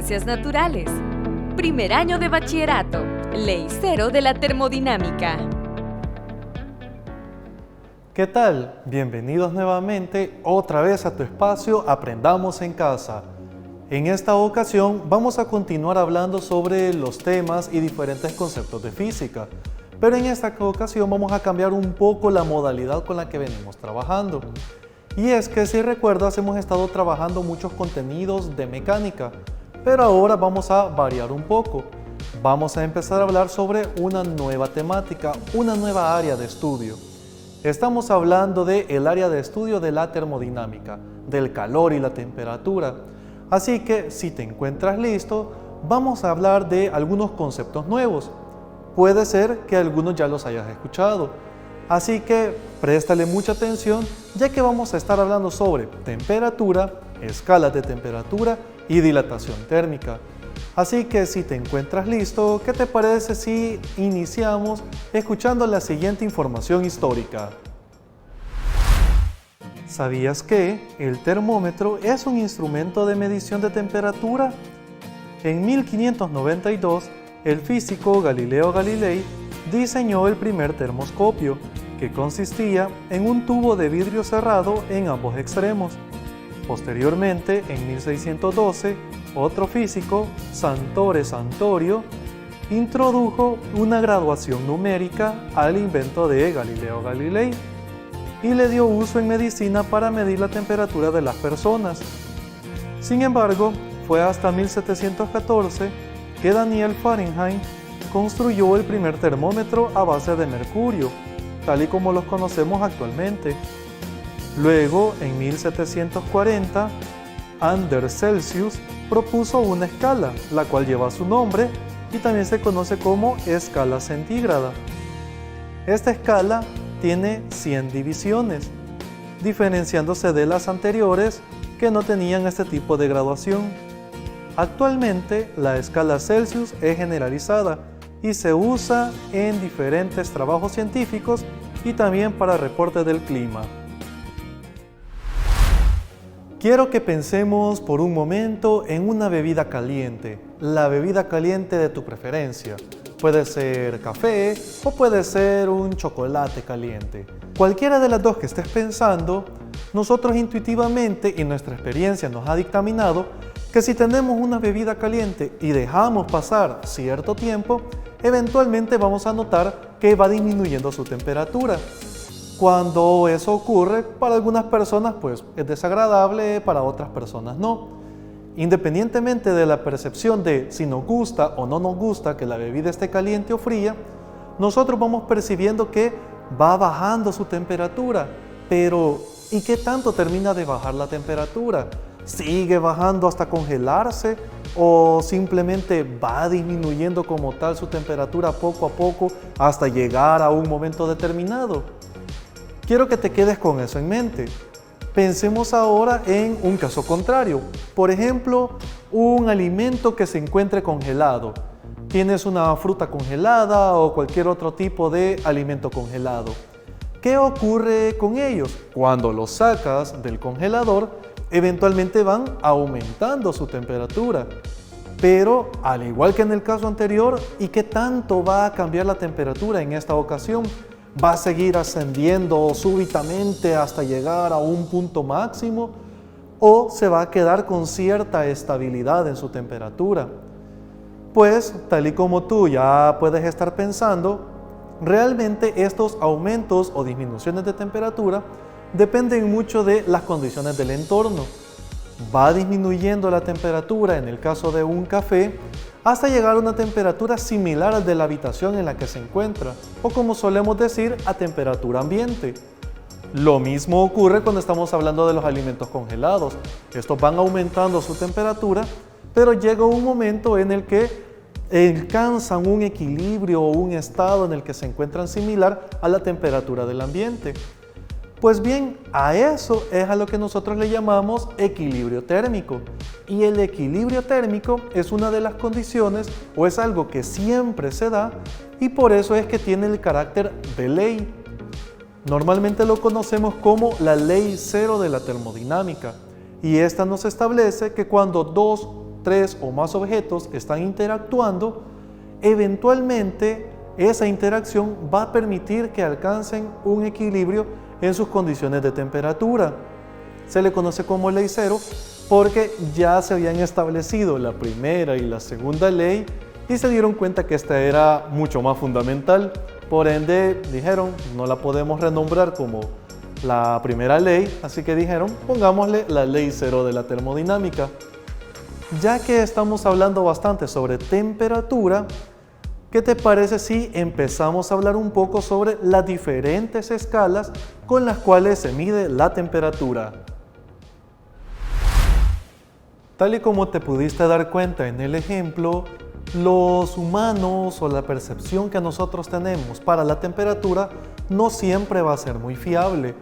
Ciencias Naturales. Primer año de bachillerato. Ley 0 de la termodinámica. ¿Qué tal? Bienvenidos nuevamente otra vez a tu espacio Aprendamos en Casa. En esta ocasión vamos a continuar hablando sobre los temas y diferentes conceptos de física, pero en esta ocasión vamos a cambiar un poco la modalidad con la que venimos trabajando. Y es que si recuerdas hemos estado trabajando muchos contenidos de mecánica, pero ahora vamos a variar un poco. Vamos a empezar a hablar sobre una nueva temática, una nueva área de estudio. Estamos hablando del área de estudio de la termodinámica, del calor y la temperatura. Así que si te encuentras listo, vamos a hablar de algunos conceptos nuevos. Puede ser que algunos ya los hayas escuchado. Así que préstale mucha atención, ya que vamos a estar hablando sobre temperatura, escalas de temperatura y dilatación térmica. Así que si te encuentras listo, ¿qué te parece si iniciamos escuchando la siguiente información histórica? ¿Sabías que el termómetro es un instrumento de medición de temperatura? En 1592, el físico Galileo Galilei diseñó el primer termoscopio, que consistía en un tubo de vidrio cerrado en ambos extremos. Posteriormente, en 1612, otro físico, Santore Santorio, introdujo una graduación numérica al invento de Galileo Galilei y le dio uso en medicina para medir la temperatura de las personas. Sin embargo, fue hasta 1714 que Daniel Fahrenheit construyó el primer termómetro a base de mercurio, tal y como los conocemos actualmente. Luego, en 1740, Anders Celsius propuso una escala, la cual lleva su nombre y también se conoce como escala centígrada. Esta escala tiene 100 divisiones, diferenciándose de las anteriores que no tenían este tipo de graduación. Actualmente, la escala Celsius es generalizada y se usa en diferentes trabajos científicos y también para reportes del clima. Quiero que pensemos por un momento en una bebida caliente, la bebida caliente de tu preferencia. Puede ser café o puede ser un chocolate caliente. Cualquiera de las dos que estés pensando, nosotros intuitivamente y nuestra experiencia nos ha dictaminado que si tenemos una bebida caliente y dejamos pasar cierto tiempo, eventualmente vamos a notar que va disminuyendo su temperatura. Cuando eso ocurre, para algunas personas pues es desagradable, para otras personas no. Independientemente de la percepción de si nos gusta o no nos gusta que la bebida esté caliente o fría, nosotros vamos percibiendo que va bajando su temperatura. Pero, ¿y qué tanto termina de bajar la temperatura? ¿Sigue bajando hasta congelarse o simplemente va disminuyendo como tal su temperatura poco a poco hasta llegar a un momento determinado? Quiero que te quedes con eso en mente. Pensemos ahora en un caso contrario. Por ejemplo, un alimento que se encuentre congelado. Tienes una fruta congelada o cualquier otro tipo de alimento congelado. ¿Qué ocurre con ellos? Cuando los sacas del congelador, eventualmente van aumentando su temperatura. Pero, al igual que en el caso anterior, ¿y qué tanto va a cambiar la temperatura en esta ocasión? ¿Va a seguir ascendiendo súbitamente hasta llegar a un punto máximo? ¿O se va a quedar con cierta estabilidad en su temperatura? Pues, tal y como tú ya puedes estar pensando, realmente estos aumentos o disminuciones de temperatura dependen mucho de las condiciones del entorno. Va disminuyendo la temperatura en el caso de un café hasta llegar a una temperatura similar al de la habitación en la que se encuentra, o como solemos decir, a temperatura ambiente. Lo mismo ocurre cuando estamos hablando de los alimentos congelados. Estos van aumentando su temperatura, pero llega un momento en el que alcanzan un equilibrio o un estado en el que se encuentran similar a la temperatura del ambiente. Pues bien, a eso es a lo que nosotros le llamamos equilibrio térmico. Y el equilibrio térmico es una de las condiciones o es algo que siempre se da y por eso es que tiene el carácter de ley. Normalmente lo conocemos como la ley 0 de la termodinámica y esta nos establece que cuando dos tres o más objetos están interactuando, eventualmente esa interacción va a permitir que alcancen un equilibrio en sus condiciones de temperatura. Se le conoce como ley cero porque ya se habían establecido la primera y la segunda ley y se dieron cuenta que esta era mucho más fundamental. Por ende, dijeron, no la podemos renombrar como la primera ley, así que dijeron, pongámosle la ley cero de la termodinámica. Ya que estamos hablando bastante sobre temperatura, ¿qué te parece si empezamos a hablar un poco sobre las diferentes escalas con las cuales se mide la temperatura? Tal y como te pudiste dar cuenta en el ejemplo, los humanos o la percepción que nosotros tenemos para la temperatura no siempre va a ser muy fiable.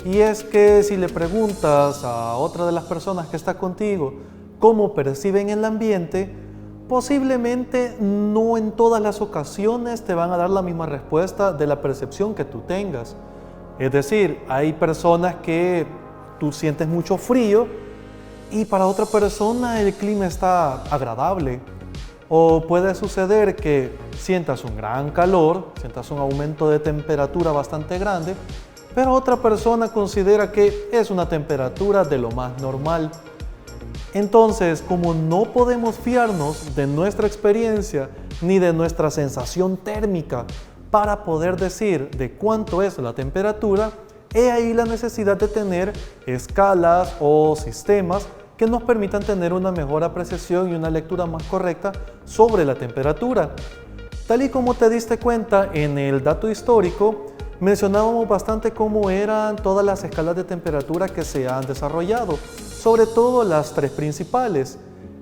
Y es que si le preguntas a otra de las personas que está contigo cómo perciben el ambiente, posiblemente no en todas las ocasiones te van a dar la misma respuesta de la percepción que tú tengas. Es decir, hay personas que tú sientes mucho frío y para otra persona el clima está agradable. O puede suceder que sientas un gran calor, sientas un aumento de temperatura bastante grande, pero otra persona considera que es una temperatura de lo más normal. Entonces, como no podemos fiarnos de nuestra experiencia ni de nuestra sensación térmica para poder decir de cuánto es la temperatura, he ahí la necesidad de tener escalas o sistemas que nos permitan tener una mejor apreciación y una lectura más correcta sobre la temperatura. Tal y como te diste cuenta en el dato histórico, mencionábamos bastante cómo eran todas las escalas de temperatura que se han desarrollado, sobre todo las tres principales.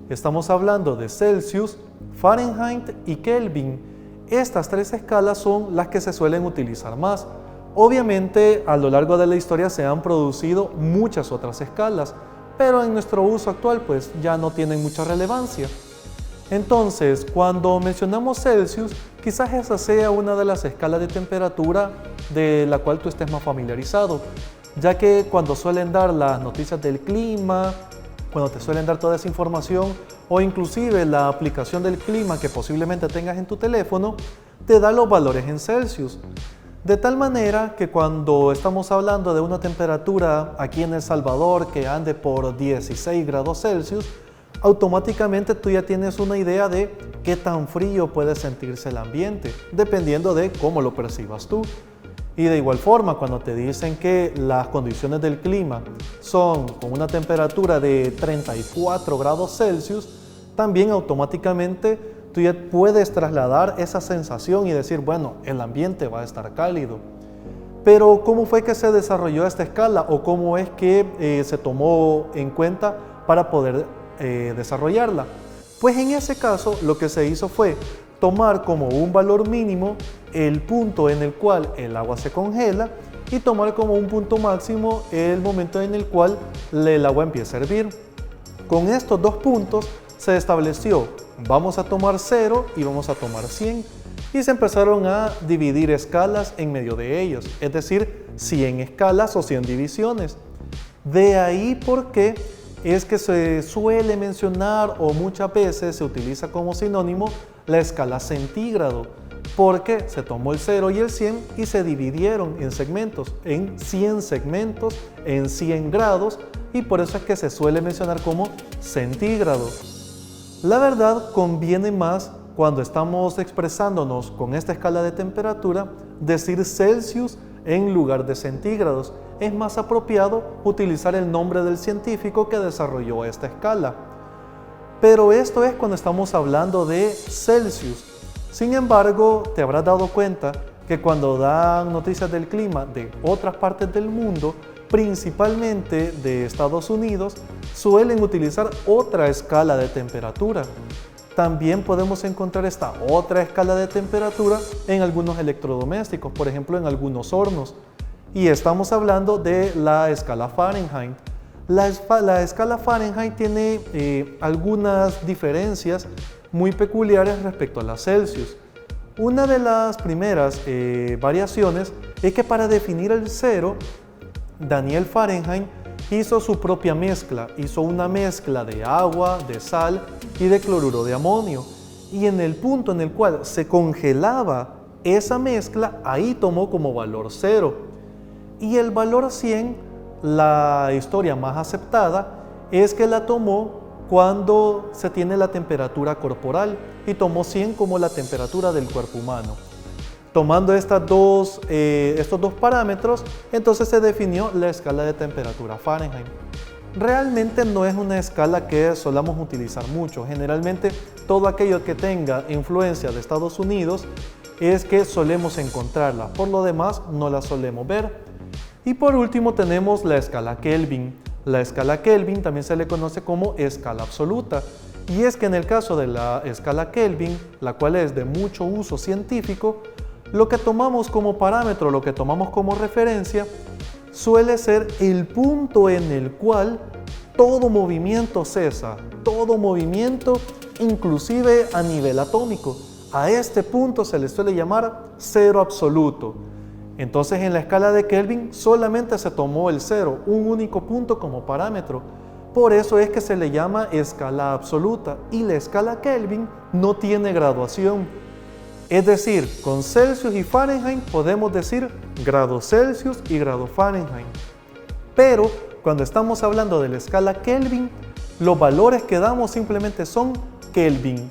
Estamos hablando de Celsius, Fahrenheit y Kelvin. Estas tres escalas son las que se suelen utilizar más. Obviamente, a lo largo de la historia se han producido muchas otras escalas, pero en nuestro uso actual pues ya no tienen mucha relevancia. Entonces, cuando mencionamos Celsius, quizás esa sea una de las escalas de temperatura de la cual tú estés más familiarizado, ya que cuando suelen dar las noticias del clima, cuando te suelen dar toda esa información, o inclusive la aplicación del clima que posiblemente tengas en tu teléfono, te da los valores en Celsius. De tal manera que cuando estamos hablando de una temperatura aquí en El Salvador que ande por 16 grados Celsius, automáticamente tú ya tienes una idea de qué tan frío puede sentirse el ambiente, dependiendo de cómo lo percibas tú. Y de igual forma, cuando te dicen que las condiciones del clima son con una temperatura de 34 grados Celsius, también automáticamente tú ya puedes trasladar esa sensación y decir, bueno, el ambiente va a estar cálido. Pero ¿cómo fue que se desarrolló esta escala o cómo es que se tomó en cuenta para poder desarrollarla? Pues en ese caso lo que se hizo fue tomar como un valor mínimo el punto en el cual el agua se congela y tomar como un punto máximo el momento en el cual el agua empieza a hervir. Con estos dos puntos se estableció, vamos a tomar 0 y vamos a tomar 100, y se empezaron a dividir escalas en medio de ellos, es decir, 100 escalas o 100 divisiones. De ahí porque es que se suele mencionar o muchas veces se utiliza como sinónimo la escala centígrado, porque se tomó el 0 y el 100 y se dividieron en segmentos, en 100 segmentos, en 100 grados, y por eso es que se suele mencionar como centígrado. La verdad, conviene más cuando estamos expresándonos con esta escala de temperatura decir Celsius en lugar de centígrados. Es más apropiado utilizar el nombre del científico que desarrolló esta escala. Pero esto es cuando estamos hablando de Celsius. Sin embargo, te habrás dado cuenta que cuando dan noticias del clima de otras partes del mundo, principalmente de Estados Unidos, suelen utilizar otra escala de temperatura. También podemos encontrar esta otra escala de temperatura en algunos electrodomésticos, por ejemplo en algunos hornos. Y estamos hablando de la escala Fahrenheit. La escala Fahrenheit tiene algunas diferencias muy peculiares respecto a la Celsius. Una de las primeras variaciones es que para definir el 0, Daniel Fahrenheit hizo su propia mezcla, hizo una mezcla de agua, de sal y de cloruro de amonio. Y en el punto en el cual se congelaba esa mezcla, ahí tomó como valor 0. Y el valor 100, la historia más aceptada, es que la tomó cuando se tiene la temperatura corporal y tomó 100 como la temperatura del cuerpo humano. Tomando estos dos parámetros, entonces se definió la escala de temperatura Fahrenheit. Realmente no es una escala que solamos utilizar mucho. Generalmente todo aquello que tenga influencia de Estados Unidos es que solemos encontrarla. Por lo demás no la solemos ver. Y por último tenemos la escala Kelvin. La escala Kelvin también se le conoce como escala absoluta. Y es que en el caso de la escala Kelvin, la cual es de mucho uso científico, lo que tomamos como parámetro, lo que tomamos como referencia, suele ser el punto en el cual todo movimiento cesa, todo movimiento, inclusive a nivel atómico. A este punto se le suele llamar cero absoluto. Entonces en la escala de Kelvin solamente se tomó el 0, un único punto como parámetro. Por eso es que se le llama escala absoluta y la escala Kelvin no tiene graduación. Es decir, con Celsius y Fahrenheit podemos decir grados Celsius y grados Fahrenheit. Pero cuando estamos hablando de la escala Kelvin, los valores que damos simplemente son Kelvin.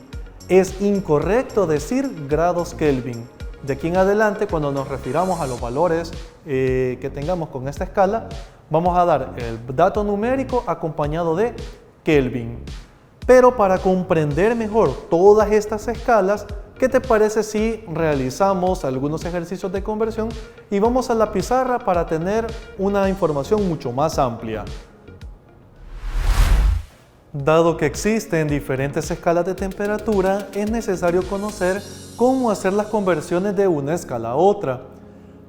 Es incorrecto decir grados Kelvin. De aquí en adelante, cuando nos refiramos a los valores que tengamos con esta escala, vamos a dar el dato numérico acompañado de Kelvin. Pero para comprender mejor todas estas escalas, ¿qué te parece si realizamos algunos ejercicios de conversión y vamos a la pizarra para tener una información mucho más amplia? Dado que existen diferentes escalas de temperatura, es necesario conocer cómo hacer las conversiones de una escala a otra.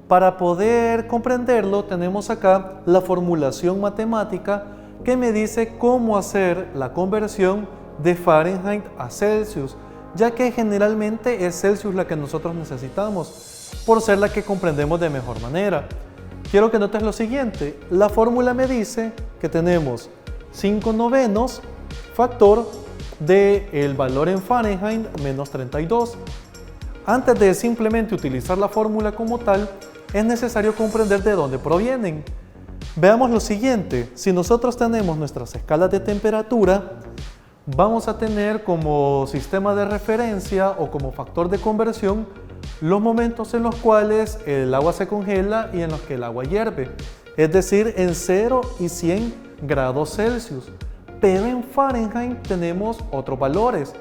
Para poder comprenderlo, tenemos acá la formulación matemática que me dice cómo hacer la conversión de Fahrenheit a Celsius, ya que generalmente es Celsius la que nosotros necesitamos, por ser la que comprendemos de mejor manera. Quiero que notes lo siguiente, la fórmula me dice que tenemos 5/9 factor del valor en Fahrenheit menos 32. Antes de simplemente utilizar la fórmula como tal, es necesario comprender de dónde provienen. Veamos lo siguiente, si nosotros tenemos nuestras escalas de temperatura, vamos a tener como sistema de referencia o como factor de conversión los momentos en los cuales el agua se congela y en los que el agua hierve, es decir, en 0 y 100 grados Celsius. Pero en Fahrenheit tenemos otros valores.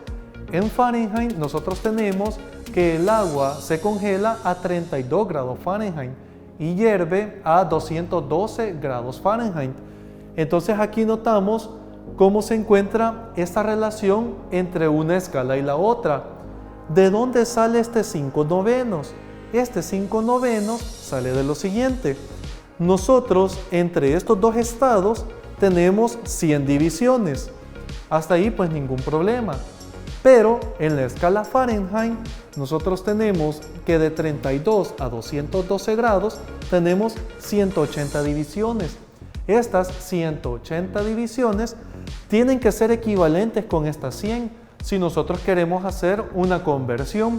En Fahrenheit nosotros tenemos que el agua se congela a 32 grados Fahrenheit y hierve a 212 grados Fahrenheit. Entonces aquí notamos cómo se encuentra esta relación entre una escala y la otra. ¿De dónde sale este 5/9? Este 5/9 sale de lo siguiente. Nosotros entre estos dos estados tenemos 100 divisiones. Hasta ahí pues ningún problema. Pero en la escala Fahrenheit nosotros tenemos que de 32 a 212 grados tenemos 180 divisiones. Estas 180 divisiones tienen que ser equivalentes con estas 100 si nosotros queremos hacer una conversión.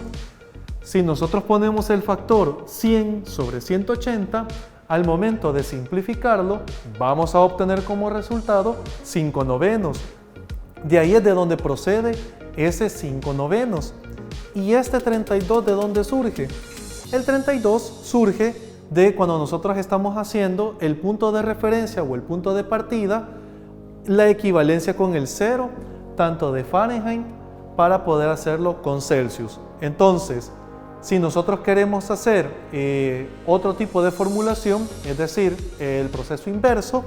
Si nosotros ponemos el factor 100 sobre 180, al momento de simplificarlo, vamos a obtener como resultado 5/9. De ahí es de donde procede ese 5/9. ¿Y este 32 de dónde surge? El 32 surge de cuando nosotros estamos haciendo el punto de referencia o el punto de partida, la equivalencia con el 0, tanto de Fahrenheit, para poder hacerlo con Celsius. Entonces, si nosotros queremos hacer otro tipo de formulación, es decir, el proceso inverso,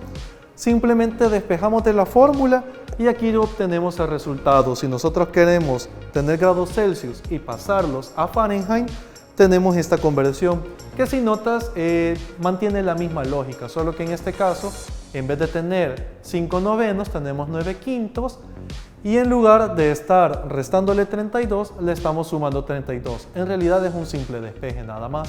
simplemente despejamos de la fórmula y aquí obtenemos el resultado. Si nosotros queremos tener grados Celsius y pasarlos a Fahrenheit, tenemos esta conversión que, si notas, mantiene la misma lógica, solo que en este caso, en vez de tener 5/9, tenemos 9/5 y en lugar de estar restándole 32, le estamos sumando 32. En realidad es un simple despeje nada más.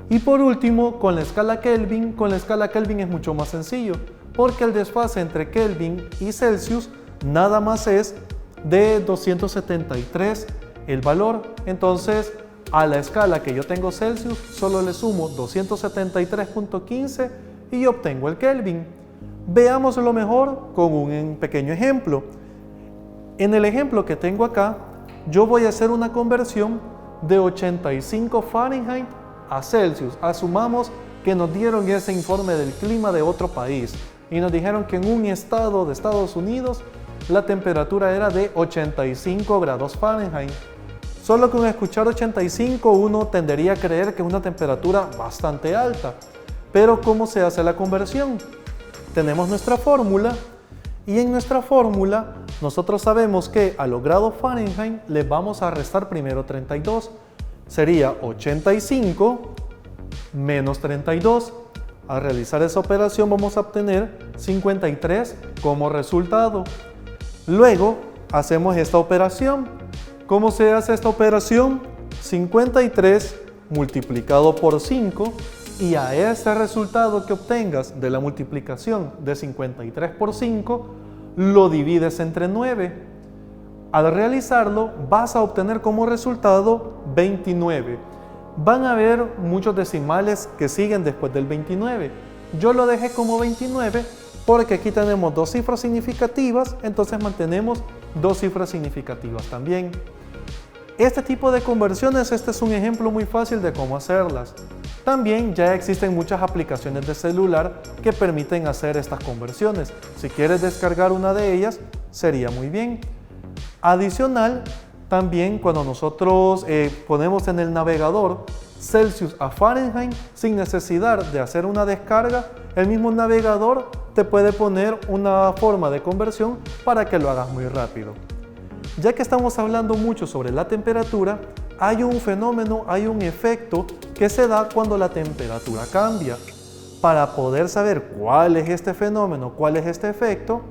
Y por último, con la escala Kelvin es mucho más sencillo, porque el desfase entre Kelvin y Celsius nada más es de 273 el valor. Entonces, a la escala que yo tengo Celsius, solo le sumo 273.15 y obtengo el Kelvin. Veámoslo mejor con un pequeño ejemplo. En el ejemplo que tengo acá, yo voy a hacer una conversión de 85 Fahrenheit a Celsius. Asumamos que nos dieron ese informe del clima de otro país y nos dijeron que en un estado de Estados Unidos la temperatura era de 85 grados Fahrenheit. Solo con escuchar 85 uno tendería a creer que es una temperatura bastante alta. Pero ¿cómo se hace la conversión? Tenemos nuestra fórmula y en nuestra fórmula nosotros sabemos que a los grados Fahrenheit le vamos a restar primero 32. Sería 85 menos 32. Al realizar esa operación vamos a obtener 53 como resultado. Luego hacemos esta operación. ¿Cómo se hace esta operación? 53 multiplicado por 5 y a ese resultado que obtengas de la multiplicación de 53 por 5 lo divides entre 9. Al realizarlo vas a obtener como resultado 29. Van a haber muchos decimales que siguen después del 29. Yo lo dejé como 29 porque aquí tenemos dos cifras significativas, entonces mantenemos dos cifras significativas también. Este tipo de conversiones, este es un ejemplo muy fácil de cómo hacerlas. También ya existen muchas aplicaciones de celular que permiten hacer estas conversiones. Si quieres descargar una de ellas, sería muy bien. Adicional, también cuando nosotros ponemos en el navegador Celsius a Fahrenheit sin necesidad de hacer una descarga, el mismo navegador te puede poner una forma de conversión para que lo hagas muy rápido. Ya que estamos hablando mucho sobre la temperatura, hay un fenómeno, hay un efecto que se da cuando la temperatura cambia. Para poder saber cuál es este fenómeno, cuál es este efecto,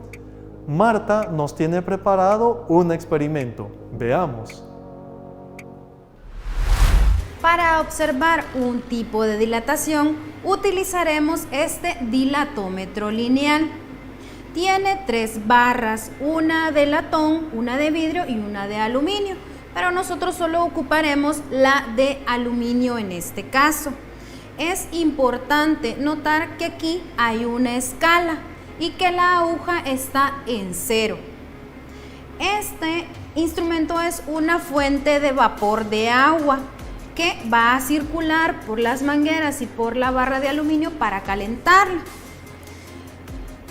Marta nos tiene preparado un experimento. Veamos. Para observar un tipo de dilatación, utilizaremos este dilatómetro lineal. Tiene 3 barras, una de latón, una de vidrio y una de aluminio, pero nosotros solo ocuparemos la de aluminio en este caso. Es importante notar que aquí hay una escala y que la aguja está en 0. Este instrumento es una fuente de vapor de agua que va a circular por las mangueras y por la barra de aluminio para calentarla.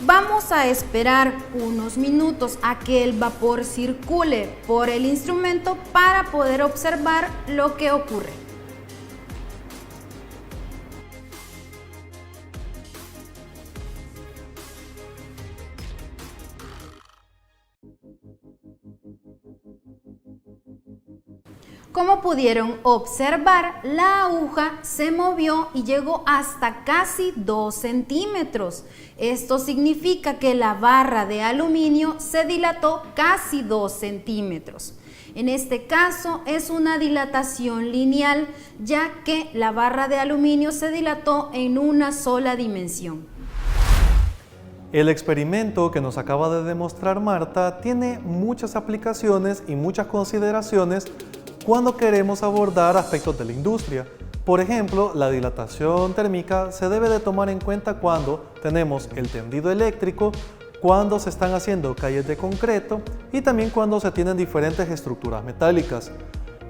Vamos a esperar unos minutos a que el vapor circule por el instrumento para poder observar lo que ocurre. Como pudieron observar, la aguja se movió y llegó hasta casi 2 centímetros. Esto significa que la barra de aluminio se dilató casi 2 centímetros. En este caso es una dilatación lineal, ya que la barra de aluminio se dilató en una sola dimensión. El experimento que nos acaba de demostrar Marta tiene muchas aplicaciones y muchas consideraciones cuando queremos abordar aspectos de la industria. Por ejemplo, la dilatación térmica se debe de tomar en cuenta cuando tenemos el tendido eléctrico, cuando se están haciendo calles de concreto y también cuando se tienen diferentes estructuras metálicas.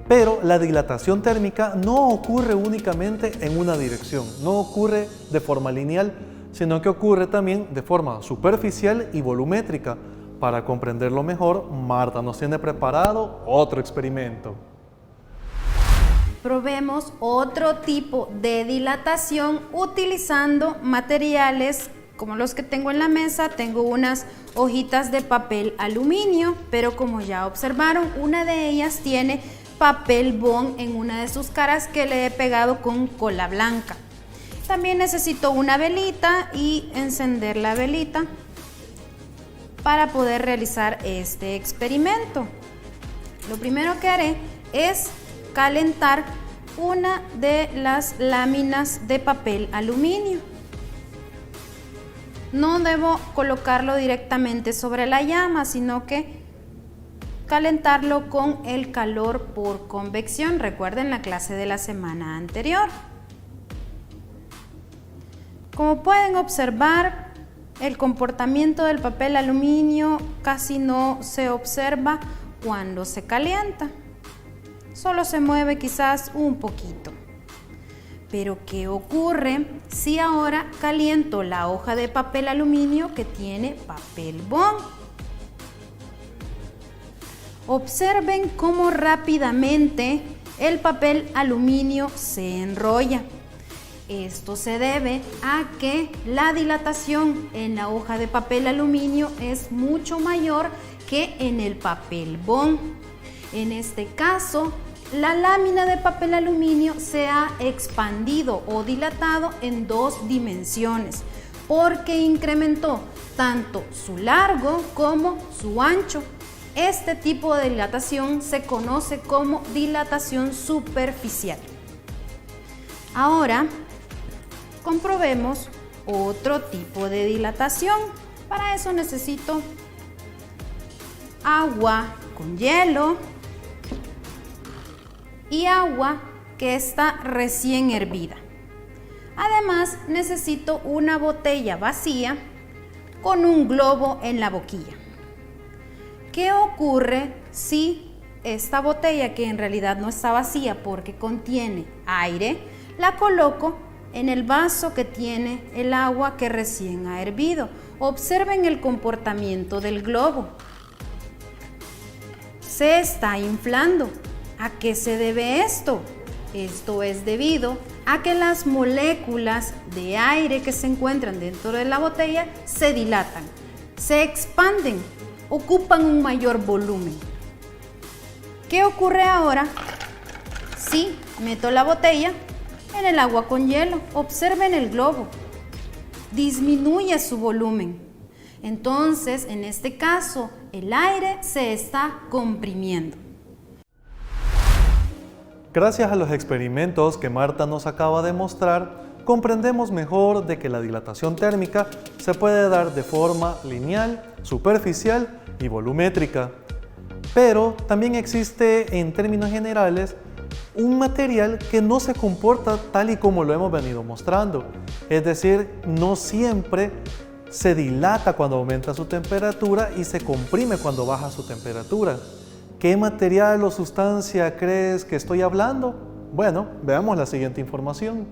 Pero la dilatación térmica no ocurre únicamente en una dirección, no ocurre de forma lineal, sino que ocurre también de forma superficial y volumétrica. Para comprenderlo mejor, Marta nos tiene preparado otro experimento. Probemos otro tipo de dilatación utilizando materiales como los que tengo en la mesa. Tengo unas hojitas de papel aluminio, pero como ya observaron, una de ellas tiene papel bond en una de sus caras que le he pegado con cola blanca. También necesito una velita y encender la velita para poder realizar este experimento. Lo primero que haré es calentar una de las láminas de papel aluminio. no debo colocarlo directamente sobre la llama, sino que calentarlo con el calor por convección. Recuerden la clase de la semana anterior. Como pueden observar, el comportamiento del papel aluminio casi no se observa cuando se calienta. Solo se mueve quizás un poquito. Pero ¿qué ocurre si ahora caliento la hoja de papel aluminio que tiene papel bond? Observen cómo rápidamente el papel aluminio se enrolla. Esto se debe a que la dilatación en la hoja de papel aluminio es mucho mayor que en el papel bond. En este caso, la lámina de papel aluminio se ha expandido o dilatado en 2 dimensiones porque incrementó tanto su largo como su ancho. Este tipo de dilatación se conoce como dilatación superficial. Ahora, comprobemos otro tipo de dilatación. Para eso necesito agua con hielo y agua que está recién hervida. Además, necesito una botella vacía con un globo en la boquilla. ¿Qué ocurre si esta botella, que en realidad no está vacía porque contiene aire, la coloco en el vaso que tiene el agua que recién ha hervido? Observen el comportamiento del globo. Se está inflando. ¿A qué se debe esto? Esto es debido a que las moléculas de aire que se encuentran dentro de la botella se dilatan, se expanden, ocupan un mayor volumen. ¿Qué ocurre ahora si meto la botella en el agua con hielo? Observen el globo, disminuye su volumen. Entonces, en este caso, el aire se está comprimiendo. Gracias a los experimentos que Marta nos acaba de mostrar, comprendemos mejor de que la dilatación térmica se puede dar de forma lineal, superficial y volumétrica. Pero también existe, en términos generales, un material que no se comporta tal y como lo hemos venido mostrando. Es decir, no siempre se dilata cuando aumenta su temperatura y se comprime cuando baja su temperatura. ¿Qué material o sustancia crees que estoy hablando? Bueno, veamos la siguiente información.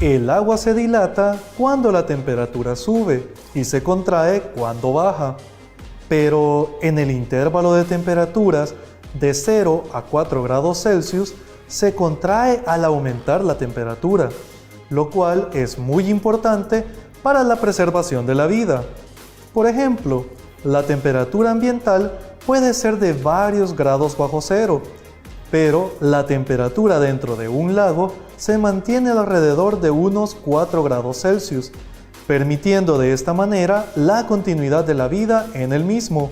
El agua se dilata cuando la temperatura sube y se contrae cuando baja. Pero en el intervalo de temperaturas de 0 a 4 grados Celsius se contrae al aumentar la temperatura, lo cual es muy importante para la preservación de la vida. Por ejemplo, la temperatura ambiental puede ser de varios grados bajo cero, pero la temperatura dentro de un lago se mantiene alrededor de unos 4 grados Celsius, permitiendo de esta manera la continuidad de la vida en el mismo.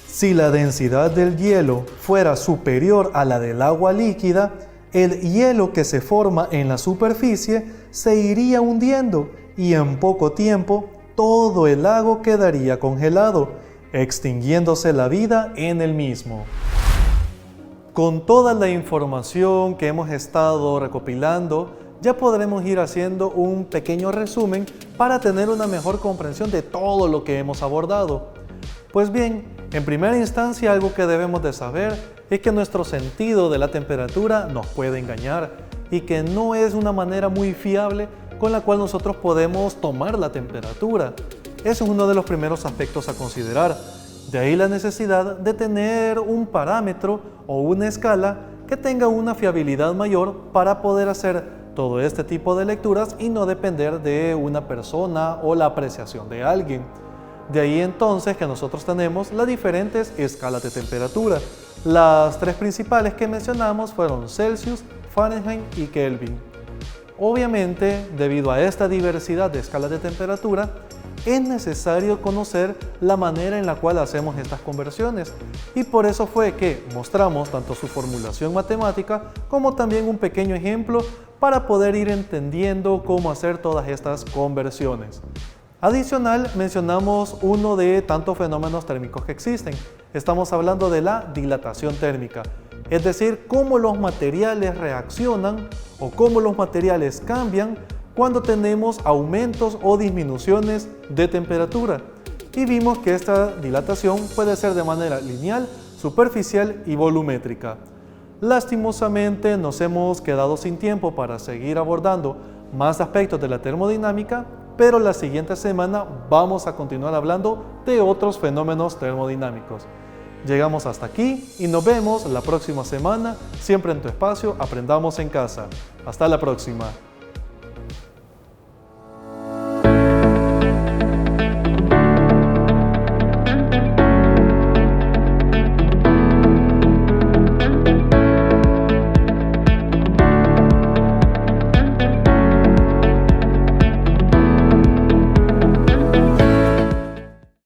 Si la densidad del hielo fuera superior a la del agua líquida, el hielo que se forma en la superficie se iría hundiendo y en poco tiempo todo el lago quedaría congelado, extinguiéndose la vida en el mismo. Con toda la información que hemos estado recopilando, ya podremos ir haciendo un pequeño resumen para tener una mejor comprensión de todo lo que hemos abordado. Pues bien, en primera instancia algo que debemos de saber es que nuestro sentido de la temperatura nos puede engañar y que no es una manera muy fiable con la cual nosotros podemos tomar la temperatura. Eso es uno de los primeros aspectos a considerar. De ahí la necesidad de tener un parámetro o una escala que tenga una fiabilidad mayor para poder hacer todo este tipo de lecturas y no depender de una persona o la apreciación de alguien. De ahí entonces que nosotros tenemos las diferentes escalas de temperatura. Las 3 principales que mencionamos fueron Celsius, Fahrenheit y Kelvin. Obviamente, debido a esta diversidad de escalas de temperatura, es necesario conocer la manera en la cual hacemos estas conversiones y por eso fue que mostramos tanto su formulación matemática como también un pequeño ejemplo para poder ir entendiendo cómo hacer todas estas conversiones. Adicional, mencionamos uno de tantos fenómenos térmicos que existen. Estamos hablando de la dilatación térmica, es decir, cómo los materiales reaccionan o cómo los materiales cambian cuando tenemos aumentos o disminuciones de temperatura. Y vimos que esta dilatación puede ser de manera lineal, superficial y volumétrica. Lastimosamente nos hemos quedado sin tiempo para seguir abordando más aspectos de la termodinámica, pero la siguiente semana vamos a continuar hablando de otros fenómenos termodinámicos. Llegamos hasta aquí y nos vemos la próxima semana, siempre en tu espacio Aprendamos en Casa. Hasta la próxima.